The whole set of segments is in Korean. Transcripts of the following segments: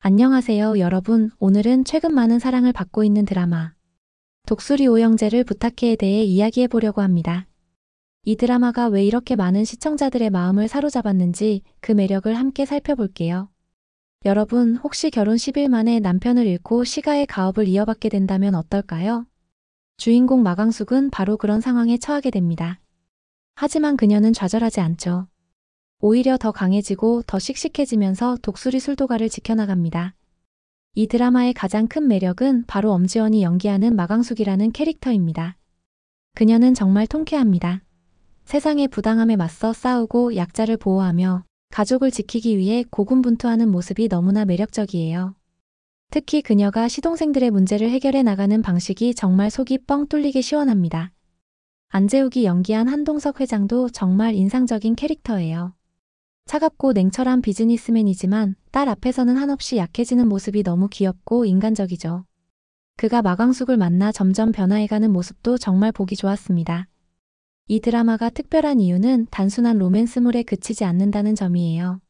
안녕하세요, 여러분. 오늘은 최근 많은 사랑을 받고 있는 드라마 독수리 오형제를 부탁해에 대해 이야기해 보려고 합니다. 이 드라마가 왜 이렇게 많은 시청자들의 마음을 사로잡았는지 그 매력을 함께 살펴볼게요. 여러분, 혹시 결혼 10일 만에 남편을 잃고 시가의 가업을 이어받게 된다면 어떨까요? 주인공 마강숙은 바로 그런 상황에 처하게 됩니다. 하지만 그녀는 좌절하지 않죠. 오히려 더 강해지고 더 씩씩해지면서 독수리 술도가를 지켜나갑니다. 이 드라마의 가장 큰 매력은 바로 엄지원이 연기하는 마강숙이라는 캐릭터입니다. 그녀는 정말 통쾌합니다. 세상의 부당함에 맞서 싸우고 약자를 보호하며 가족을 지키기 위해 고군분투하는 모습이 너무나 매력적이에요. 특히 그녀가 시동생들의 문제를 해결해 나가는 방식이 정말 속이 뻥 뚫리게 시원합니다. 안재욱이 연기한 한동석 회장도 정말 인상적인 캐릭터예요. 차갑고 냉철한 비즈니스맨이지만 딸 앞에서는 한없이 약해지는 모습이 너무 귀엽고 인간적이죠. 그가 마광숙을 만나 점점 변화해가는 모습도 정말 보기 좋았습니다. 이 드라마가 특별한 이유는 단순한 로맨스물에 그치지 않는다는 점이에요.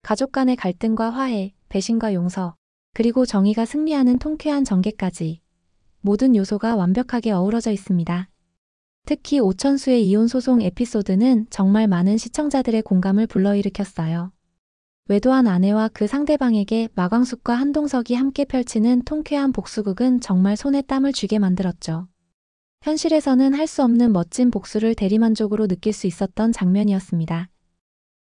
가족 간의 갈등과 화해, 배신과 용서, 그리고 정의가 승리하는 통쾌한 전개까지 모든 요소가 완벽하게 어우러져 있습니다. 특히 오천수의 이혼 소송 에피소드는 정말 많은 시청자들의 공감을 불러일으켰어요. 외도한 아내와 그 상대방에게 마광숙과 한동석이 함께 펼치는 통쾌한 복수극은 정말 손에 땀을 쥐게 만들었죠. 현실에서는 할 수 없는 멋진 복수를 대리만족으로 느낄 수 있었던 장면이었습니다.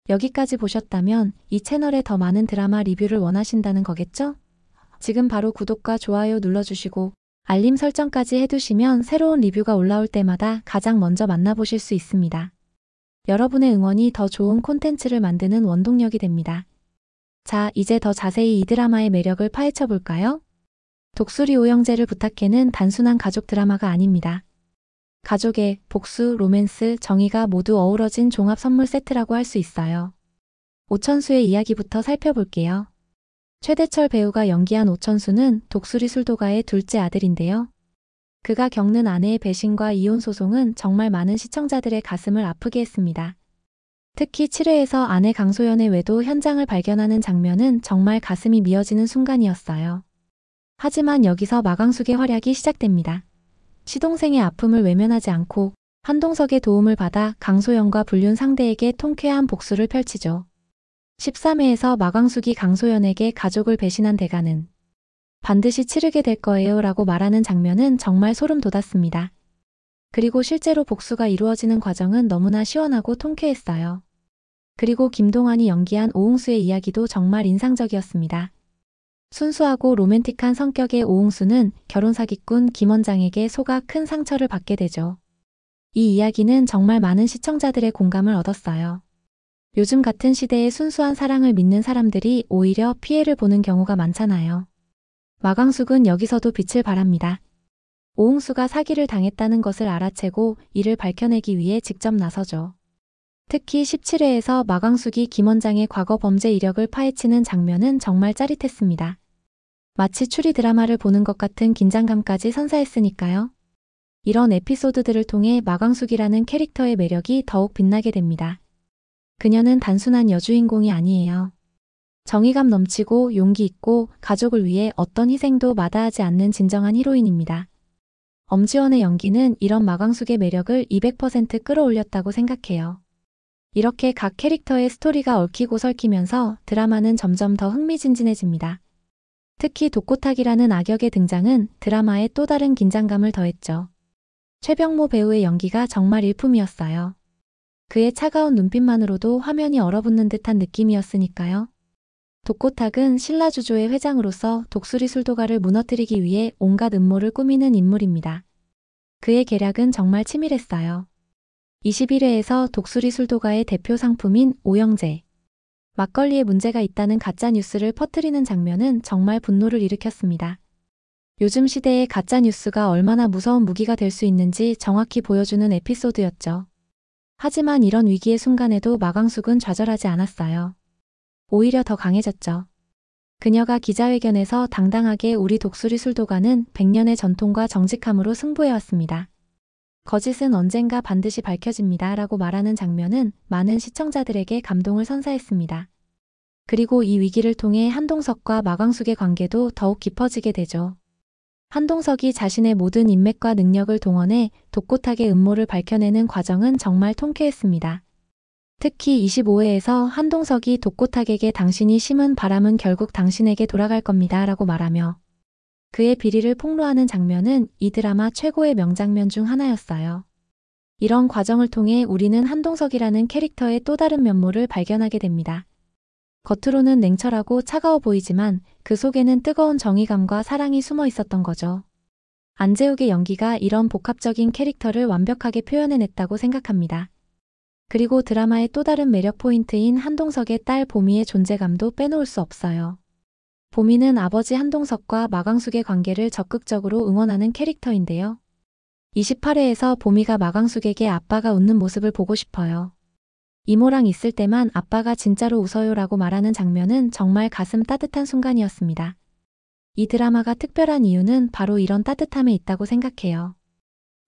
여기까지 보셨다면 이 채널에 더 많은 드라마 리뷰를 원하신다는 거겠죠? 지금 바로 구독과 좋아요 눌러주시고 알림 설정까지 해두시면 새로운 리뷰가 올라올 때마다 가장 먼저 만나보실 수 있습니다. 여러분의 응원이 더 좋은 콘텐츠를 만드는 원동력이 됩니다. 자, 이제 더 자세히 이 드라마의 매력을 파헤쳐 볼까요? 독수리 오형제를 부탁해는 단순한 가족 드라마가 아닙니다. 가족의 복수, 로맨스, 정의가 모두 어우러진 종합 선물 세트라고 할 수 있어요. 오천수의 이야기부터 살펴볼게요. 최대철 배우가 연기한 오천수는 독수리 술도가의 둘째 아들인데요. 그가 겪는 아내의 배신과 이혼 소송은 정말 많은 시청자들의 가슴을 아프게 했습니다. 특히 7회에서 아내 강소연의 외도 현장을 발견하는 장면은 정말 가슴이 미어지는 순간이었어요. 하지만 여기서 마광숙의 활약이 시작됩니다. 시동생의 아픔을 외면하지 않고 한동석의 도움을 받아 강소연과 불륜 상대에게 통쾌한 복수를 펼치죠. 13회에서 마광숙이 강소연에게 가족을 배신한 대가는 반드시 치르게 될 거예요 라고 말하는 장면은 정말 소름 돋았습니다. 그리고 실제로 복수가 이루어지는 과정은 너무나 시원하고 통쾌했어요. 그리고 김동완이 연기한 오웅수의 이야기도 정말 인상적이었습니다. 순수하고 로맨틱한 성격의 오웅수는 결혼 사기꾼 김원장에게 속아 큰 상처를 받게 되죠. 이 이야기는 정말 많은 시청자들의 공감을 얻었어요. 요즘 같은 시대에 순수한 사랑을 믿는 사람들이 오히려 피해를 보는 경우가 많잖아요. 마광숙은 여기서도 빛을 발합니다. 오웅수가 사기를 당했다는 것을 알아채고 이를 밝혀내기 위해 직접 나서죠. 특히 17회에서 마광숙이 김원장의 과거 범죄 이력을 파헤치는 장면은 정말 짜릿했습니다. 마치 추리 드라마를 보는 것 같은 긴장감까지 선사했으니까요. 이런 에피소드들을 통해 마광숙이라는 캐릭터의 매력이 더욱 빛나게 됩니다. 그녀는 단순한 여주인공이 아니에요. 정의감 넘치고 용기 있고 가족을 위해 어떤 희생도 마다하지 않는 진정한 히로인입니다. 엄지원의 연기는 이런 마광숙의 매력을 200% 끌어올렸다고 생각해요. 이렇게 각 캐릭터의 스토리가 얽히고 설키면서 드라마는 점점 더 흥미진진해집니다. 특히 독고탁이라는 악역의 등장은 드라마에 또 다른 긴장감을 더했죠. 최병모 배우의 연기가 정말 일품이었어요. 그의 차가운 눈빛만으로도 화면이 얼어붙는 듯한 느낌이었으니까요. 독고탁은 신라주조의 회장으로서 독수리 술도가를 무너뜨리기 위해 온갖 음모를 꾸미는 인물입니다. 그의 계략은 정말 치밀했어요. 21회에서 독수리 술도가의 대표 상품인 오형제, 막걸리에 문제가 있다는 가짜 뉴스를 퍼뜨리는 장면은 정말 분노를 일으켰습니다. 요즘 시대에 가짜 뉴스가 얼마나 무서운 무기가 될 수 있는지 정확히 보여주는 에피소드였죠. 하지만 이런 위기의 순간에도 마광숙은 좌절하지 않았어요. 오히려 더 강해졌죠. 그녀가 기자회견에서 당당하게 우리 독수리 술도가는 100년의 전통과 정직함으로 승부해왔습니다. 거짓은 언젠가 반드시 밝혀집니다 라고 말하는 장면은 많은 시청자들에게 감동을 선사했습니다. 그리고 이 위기를 통해 한동석과 마광숙의 관계도 더욱 깊어지게 되죠. 한동석이 자신의 모든 인맥과 능력을 동원해 독고탁의 음모를 밝혀내는 과정은 정말 통쾌했습니다. 특히 25회에서 한동석이 독고탁에게 당신이 심은 바람은 결국 당신에게 돌아갈 겁니다 라고 말하며 그의 비리를 폭로하는 장면은 이 드라마 최고의 명장면 중 하나였어요. 이런 과정을 통해 우리는 한동석이라는 캐릭터의 또 다른 면모를 발견하게 됩니다. 겉으로는 냉철하고 차가워 보이지만 그 속에는 뜨거운 정의감과 사랑이 숨어 있었던 거죠. 안재욱의 연기가 이런 복합적인 캐릭터를 완벽하게 표현해냈다고 생각합니다. 그리고 드라마의 또 다른 매력 포인트인 한동석의 딸 보미의 존재감도 빼놓을 수 없어요. 보미는 아버지 한동석과 마광숙의 관계를 적극적으로 응원하는 캐릭터인데요. 28회에서 보미가 마광숙에게 아빠가 웃는 모습을 보고 싶어요. 이모랑 있을 때만 아빠가 진짜로 웃어요 라고 말하는 장면은 정말 가슴 따뜻한 순간이었습니다. 이 드라마가 특별한 이유는 바로 이런 따뜻함에 있다고 생각해요.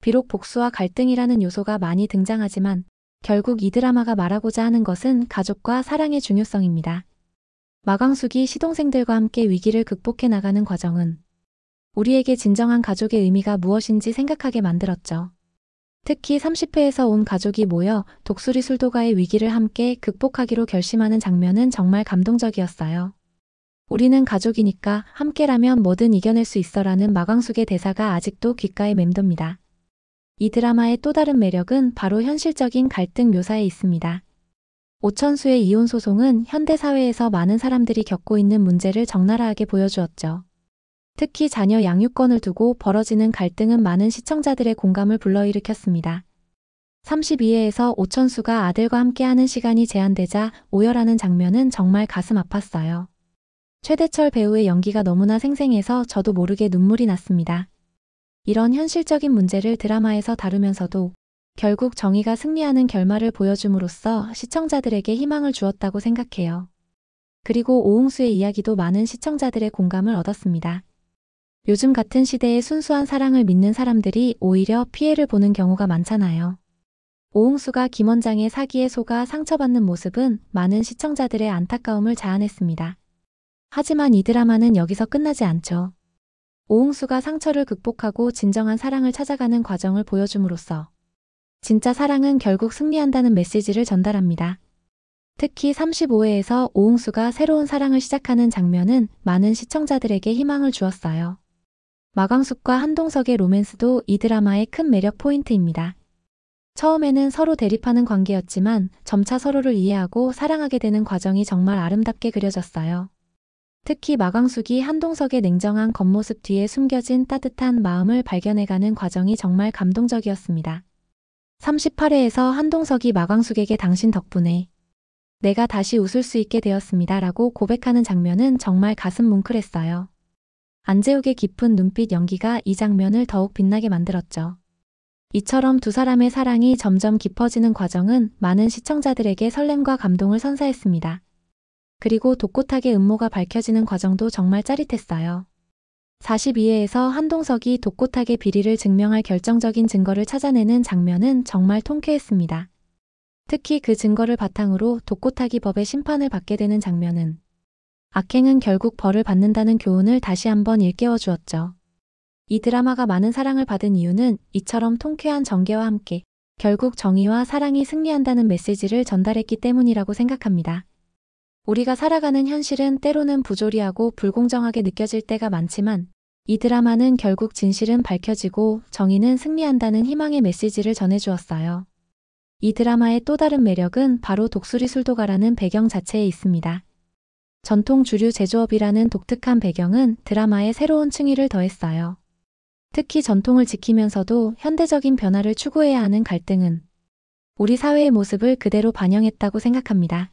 비록 복수와 갈등이라는 요소가 많이 등장하지만 결국 이 드라마가 말하고자 하는 것은 가족과 사랑의 중요성입니다. 마광숙이 시동생들과 함께 위기를 극복해 나가는 과정은 우리에게 진정한 가족의 의미가 무엇인지 생각하게 만들었죠. 특히 30회에서 온 가족이 모여 독수리 술도가의 위기를 함께 극복하기로 결심하는 장면은 정말 감동적이었어요. 우리는 가족이니까 함께라면 뭐든 이겨낼 수 있어라는 마광숙의 대사가 아직도 귓가에 맴돕니다. 이 드라마의 또 다른 매력은 바로 현실적인 갈등 묘사에 있습니다. 오천수의 이혼 소송은 현대 사회에서 많은 사람들이 겪고 있는 문제를 적나라하게 보여주었죠. 특히 자녀 양육권을 두고 벌어지는 갈등은 많은 시청자들의 공감을 불러일으켰습니다. 32회에서 오천수가 아들과 함께하는 시간이 제한되자 오열하는 장면은 정말 가슴 아팠어요. 최대철 배우의 연기가 너무나 생생해서 저도 모르게 눈물이 났습니다. 이런 현실적인 문제를 드라마에서 다루면서도 결국 정의가 승리하는 결말을 보여줌으로써 시청자들에게 희망을 주었다고 생각해요. 그리고 오홍수의 이야기도 많은 시청자들의 공감을 얻었습니다. 요즘 같은 시대에 순수한 사랑을 믿는 사람들이 오히려 피해를 보는 경우가 많잖아요. 오홍수가 김원장의 사기에 속아 상처받는 모습은 많은 시청자들의 안타까움을 자아냈습니다. 하지만 이 드라마는 여기서 끝나지 않죠. 오홍수가 상처를 극복하고 진정한 사랑을 찾아가는 과정을 보여줌으로써 진짜 사랑은 결국 승리한다는 메시지를 전달합니다. 특히 35회에서 오홍수가 새로운 사랑을 시작하는 장면은 많은 시청자들에게 희망을 주었어요. 마광숙과 한동석의 로맨스도 이 드라마의 큰 매력 포인트입니다. 처음에는 서로 대립하는 관계였지만 점차 서로를 이해하고 사랑하게 되는 과정이 정말 아름답게 그려졌어요. 특히 마광숙이 한동석의 냉정한 겉모습 뒤에 숨겨진 따뜻한 마음을 발견해가는 과정이 정말 감동적이었습니다. 38회에서 한동석이 마광숙에게 당신 덕분에 내가 다시 웃을 수 있게 되었습니다 라고 고백하는 장면은 정말 가슴 뭉클했어요. 안재욱의 깊은 눈빛 연기가 이 장면을 더욱 빛나게 만들었죠. 이처럼 두 사람의 사랑이 점점 깊어지는 과정은 많은 시청자들에게 설렘과 감동을 선사했습니다. 그리고 독고탁의 음모가 밝혀지는 과정도 정말 짜릿했어요. 42회에서 한동석이 독고탁의 비리를 증명할 결정적인 증거를 찾아내는 장면은 정말 통쾌했습니다. 특히 그 증거를 바탕으로 독고탁이 법의 심판을 받게 되는 장면은 악행은 결국 벌을 받는다는 교훈을 다시 한번 일깨워 주었죠. 이 드라마가 많은 사랑을 받은 이유는 이처럼 통쾌한 전개와 함께 결국 정의와 사랑이 승리한다는 메시지를 전달했기 때문이라고 생각합니다. 우리가 살아가는 현실은 때로는 부조리하고 불공정하게 느껴질 때가 많지만 이 드라마는 결국 진실은 밝혀지고 정의는 승리한다는 희망의 메시지를 전해주었어요. 이 드라마의 또 다른 매력은 바로 독수리 술도가라는 배경 자체에 있습니다. 전통 주류 제조업이라는 독특한 배경은 드라마에 새로운 층위를 더했어요. 특히 전통을 지키면서도 현대적인 변화를 추구해야 하는 갈등은 우리 사회의 모습을 그대로 반영했다고 생각합니다.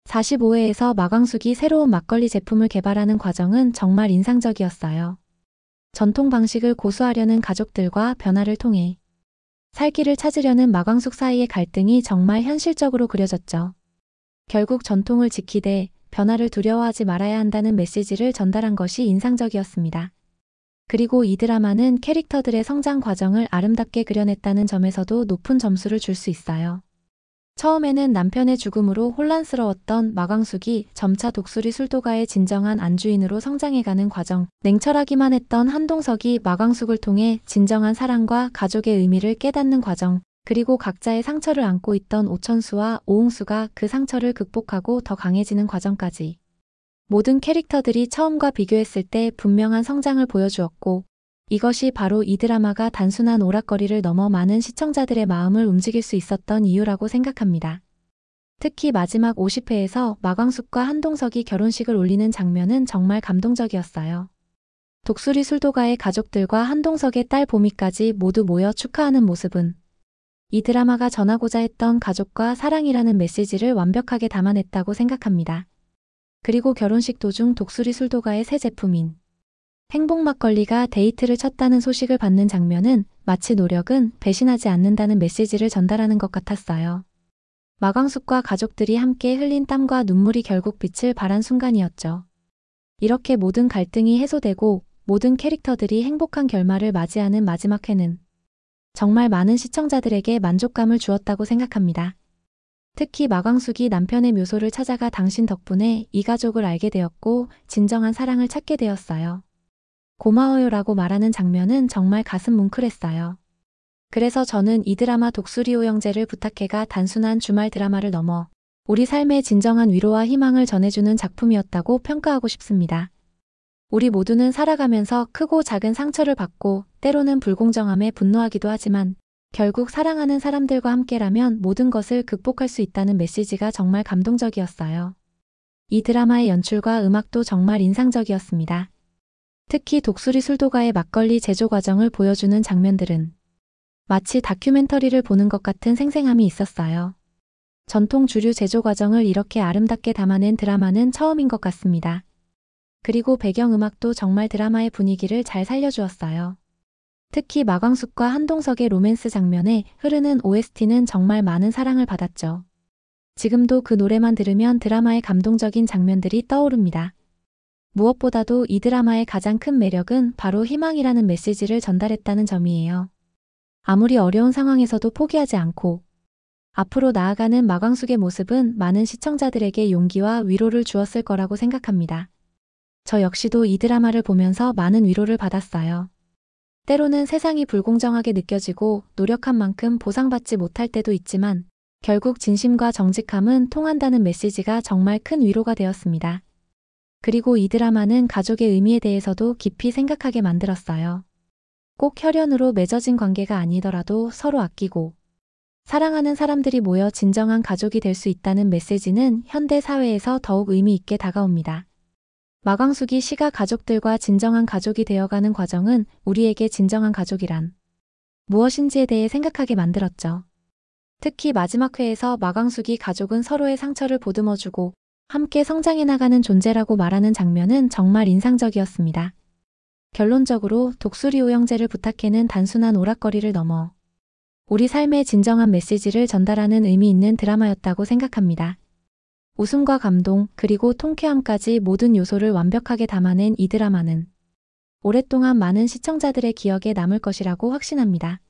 45회에서 마광숙이 새로운 막걸리 제품을 개발하는 과정은 정말 인상적이었어요. 전통 방식을 고수하려는 가족들과 변화를 통해 살 길을 찾으려는 마광숙 사이의 갈등이 정말 현실적으로 그려졌죠. 결국 전통을 지키되 변화를 두려워하지 말아야 한다는 메시지를 전달한 것이 인상적이었습니다. 그리고 이 드라마는 캐릭터들의 성장 과정을 아름답게 그려냈다는 점에서도 높은 점수를 줄 수 있어요. 처음에는 남편의 죽음으로 혼란스러웠던 마광숙이 점차 독수리 술도가의 진정한 안주인으로 성장해가는 과정, 냉철하기만 했던 한동석이 마광숙을 통해 진정한 사랑과 가족의 의미를 깨닫는 과정, 그리고 각자의 상처를 안고 있던 오천수와 오홍수가 그 상처를 극복하고 더 강해지는 과정까지. 모든 캐릭터들이 처음과 비교했을 때 분명한 성장을 보여주었고, 이것이 바로 이 드라마가 단순한 오락거리를 넘어 많은 시청자들의 마음을 움직일 수 있었던 이유라고 생각합니다. 특히 마지막 50회에서 마광숙과 한동석이 결혼식을 올리는 장면은 정말 감동적이었어요. 독수리 술도가의 가족들과 한동석의 딸 보미까지 모두 모여 축하하는 모습은 이 드라마가 전하고자 했던 가족과 사랑이라는 메시지를 완벽하게 담아냈다고 생각합니다. 그리고 결혼식 도중 독수리 술도가의 새 제품인 행복 막걸리가 데이트를 쳤다는 소식을 받는 장면은 마치 노력은 배신하지 않는다는 메시지를 전달하는 것 같았어요. 마광숙과 가족들이 함께 흘린 땀과 눈물이 결국 빛을 발한 순간이었죠. 이렇게 모든 갈등이 해소되고 모든 캐릭터들이 행복한 결말을 맞이하는 마지막 회는 정말 많은 시청자들에게 만족감을 주었다고 생각합니다. 특히 마광숙이 남편의 묘소를 찾아가 당신 덕분에 이 가족을 알게 되었고 진정한 사랑을 찾게 되었어요. 고마워요라고 말하는 장면은 정말 가슴 뭉클했어요. 그래서 저는 이 드라마 독수리 오영재를 부탁해가 단순한 주말 드라마를 넘어 우리 삶의 진정한 위로와 희망을 전해주는 작품이었다고 평가하고 싶습니다. 우리 모두는 살아가면서 크고 작은 상처를 받고 때로는 불공정함에 분노하기도 하지만 결국 사랑하는 사람들과 함께라면 모든 것을 극복할 수 있다는 메시지가 정말 감동적이었어요. 이 드라마의 연출과 음악도 정말 인상적이었습니다. 특히 독수리 술도가의 막걸리 제조 과정을 보여주는 장면들은 마치 다큐멘터리를 보는 것 같은 생생함이 있었어요. 전통 주류 제조 과정을 이렇게 아름답게 담아낸 드라마는 처음인 것 같습니다. 그리고 배경음악도 정말 드라마의 분위기를 잘 살려주었어요. 특히 마광숙과 한동석의 로맨스 장면에 흐르는 OST는 정말 많은 사랑을 받았죠. 지금도 그 노래만 들으면 드라마의 감동적인 장면들이 떠오릅니다. 무엇보다도 이 드라마의 가장 큰 매력은 바로 희망이라는 메시지를 전달했다는 점이에요. 아무리 어려운 상황에서도 포기하지 않고 앞으로 나아가는 마광숙의 모습은 많은 시청자들에게 용기와 위로를 주었을 거라고 생각합니다. 저 역시도 이 드라마를 보면서 많은 위로를 받았어요. 때로는 세상이 불공정하게 느껴지고 노력한 만큼 보상받지 못할 때도 있지만 결국 진심과 정직함은 통한다는 메시지가 정말 큰 위로가 되었습니다. 그리고 이 드라마는 가족의 의미에 대해서도 깊이 생각하게 만들었어요. 꼭 혈연으로 맺어진 관계가 아니더라도 서로 아끼고 사랑하는 사람들이 모여 진정한 가족이 될 수 있다는 메시지는 현대 사회에서 더욱 의미 있게 다가옵니다. 마광숙이 시가 가족들과 진정한 가족이 되어가는 과정은 우리에게 진정한 가족이란 무엇인지에 대해 생각하게 만들었죠. 특히 마지막 회에서 마광숙이 가족은 서로의 상처를 보듬어주고 함께 성장해 나가는 존재라고 말하는 장면은 정말 인상적이었습니다. 결론적으로 독수리 오영재를 부탁해는 단순한 오락거리를 넘어 우리 삶의 진정한 메시지를 전달하는 의미 있는 드라마였다고 생각합니다. 웃음과 감동, 그리고 통쾌함까지 모든 요소를 완벽하게 담아낸 이 드라마는 오랫동안 많은 시청자들의 기억에 남을 것이라고 확신합니다.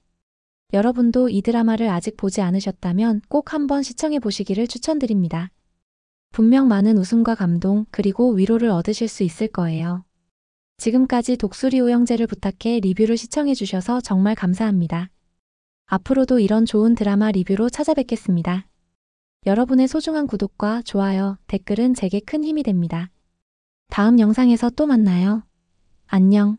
여러분도 이 드라마를 아직 보지 않으셨다면 꼭 한번 시청해 보시기를 추천드립니다. 분명 많은 웃음과 감동, 그리고 위로를 얻으실 수 있을 거예요. 지금까지 독수리 오영재를 부탁해 리뷰를 시청해 주셔서 정말 감사합니다. 앞으로도 이런 좋은 드라마 리뷰로 찾아뵙겠습니다. 여러분의 소중한 구독과 좋아요, 댓글은 제게 큰 힘이 됩니다. 다음 영상에서 또 만나요. 안녕.